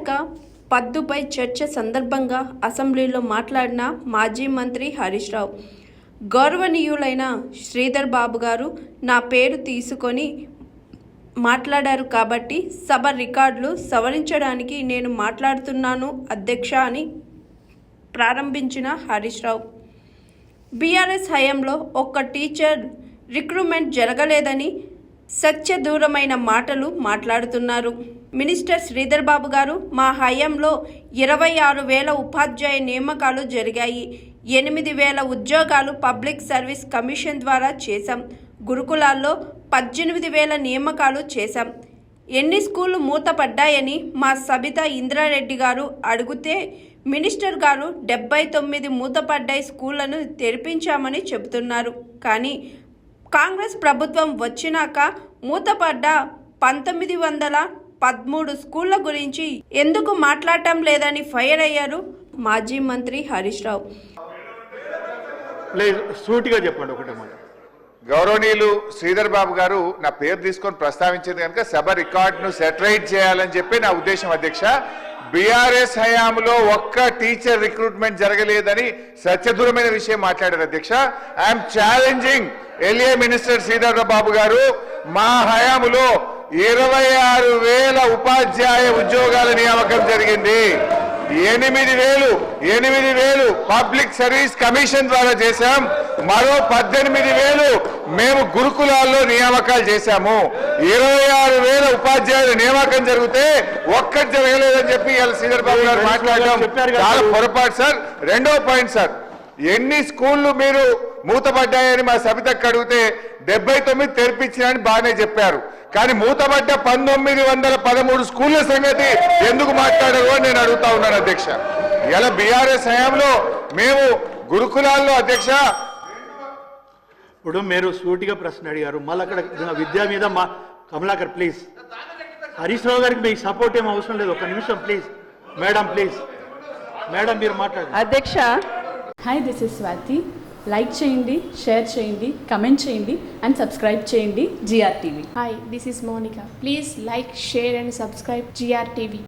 విద్యాశాఖ పద్దుపై చర్చ సందర్భంగా అసెంబ్లీలో మాట్లాడిన మాజీ మంత్రి హరీష్ రావు, గౌరవనీయులైన శ్రీధర్ బాబు గారు నా పేరు తీసుకొని మాట్లాడారు కాబట్టి సభ రికార్డులు సవరించడానికి నేను మాట్లాడుతున్నాను అధ్యక్ష అని ప్రారంభించిన హరీష్ రావు, బీఆర్ఎస్ హయాంలో ఒక్క టీచర్ రిక్రూట్మెంట్ జరగలేదని సత్యదూరమైన మాటలు మాట్లాడుతున్నారు. మినిస్టర్ శ్రీధర్ బాబు గారు, మా హయాంలో 26,000 ఉపాధ్యాయ నియామకాలు జరిగాయి. 8,000 ఉద్యోగాలు పబ్లిక్ సర్వీస్ కమిషన్ ద్వారా చేశాం. గురుకులాల్లో 18,000 నియామకాలు చేశాం. ఎన్ని స్కూళ్లు మూతపడ్డాయని మా సబితా ఇంద్రారెడ్డి గారు అడిగితే మినిస్టర్ గారు 79 మూతపడ్డాయి స్కూళ్లను తెరిపించామని చెబుతున్నారు. కానీ కాంగ్రెస్ ప్రభుత్వం వచ్చినాక మూతపడ్డ 1913 స్కూళ్ల గురించి ఎందుకు మాట్లాడటం లేదని ఫైర్ అయ్యారు మాజీ మంత్రి హరీష్ రావు. సూటిగా చెప్పండి ఒకటే మాట. గౌరవనీయులు శ్రీధర్ బాబు గారు నా పేరు తీసుకొని ప్రస్తావించింది కనుక సభ రికార్డును సెటరైట్ చేయాలని చెప్పి నా ఉద్దేశం అధ్యక్ష. బీఆర్ఎస్ హయాంలో ఒక్క టీచర్ రిక్రూట్మెంట్ జరగలేదని సత్యదూరమైన విషయం మాట్లాడారు అధ్యక్ష. I'm challenging LA minister Sridhar Babu గారు, మా హయాంలో 26,000 ఉపాధ్యాయ ఉద్యోగాల నియామకం జరిగింది. 8,000 పబ్లిక్ సర్వీస్ కమిషన్ ద్వారా చేశాం. మరో 18,000 మేము గురుకులాల్లో నియామకాలు చేశాము. 26,000 ఉపాధ్యాయుల నియామకం జరిగితే ఒక్కటి జరగలేదని చెప్పి శ్రీధర్ బాబు గారు మాట్లాడడం చాలా పొరపాటు సార్. రెండో పాయింట్ సార్, ఎన్ని స్కూళ్లు మీరు మూతపడ్డాయని మా సబితకు అడిగితే 79 తెరిపించినని బాగానే చెప్పారు. కానీ మూతపడ్డ 1913 స్కూళ్ల సంగతి ఎందుకు మాట్లాడారో నేను అడుగుతా ఉన్నాను అధ్యక్ష. ఇలా బీఆర్ఎస్ హయాంలో మేము గురుకులాల్లో అధ్యక్ష. ఇప్పుడు మీరు సూటిగా ప్రశ్న అడిగారు, మళ్ళీ అక్కడ విద్య మీద మా కమలాకర్ ప్లీజ్. హరీష్ రావు గారికి మీకు సపోర్ట్ ఏం అవసరం లేదు, ఒక నిమిషం ప్లీజ్. మేడం ప్లీజ్, మేడం మీరు మాట్లాడండి. అధ్యక్ష. Hi, this is Swathi. Like చేయండి, షేర్ చేయండి, కమెంట్ చేయండి అండ్ సబ్స్క్రైబ్ చేయండి GR TV. Hi, this is Monica. Please like, share and subscribe GR TV.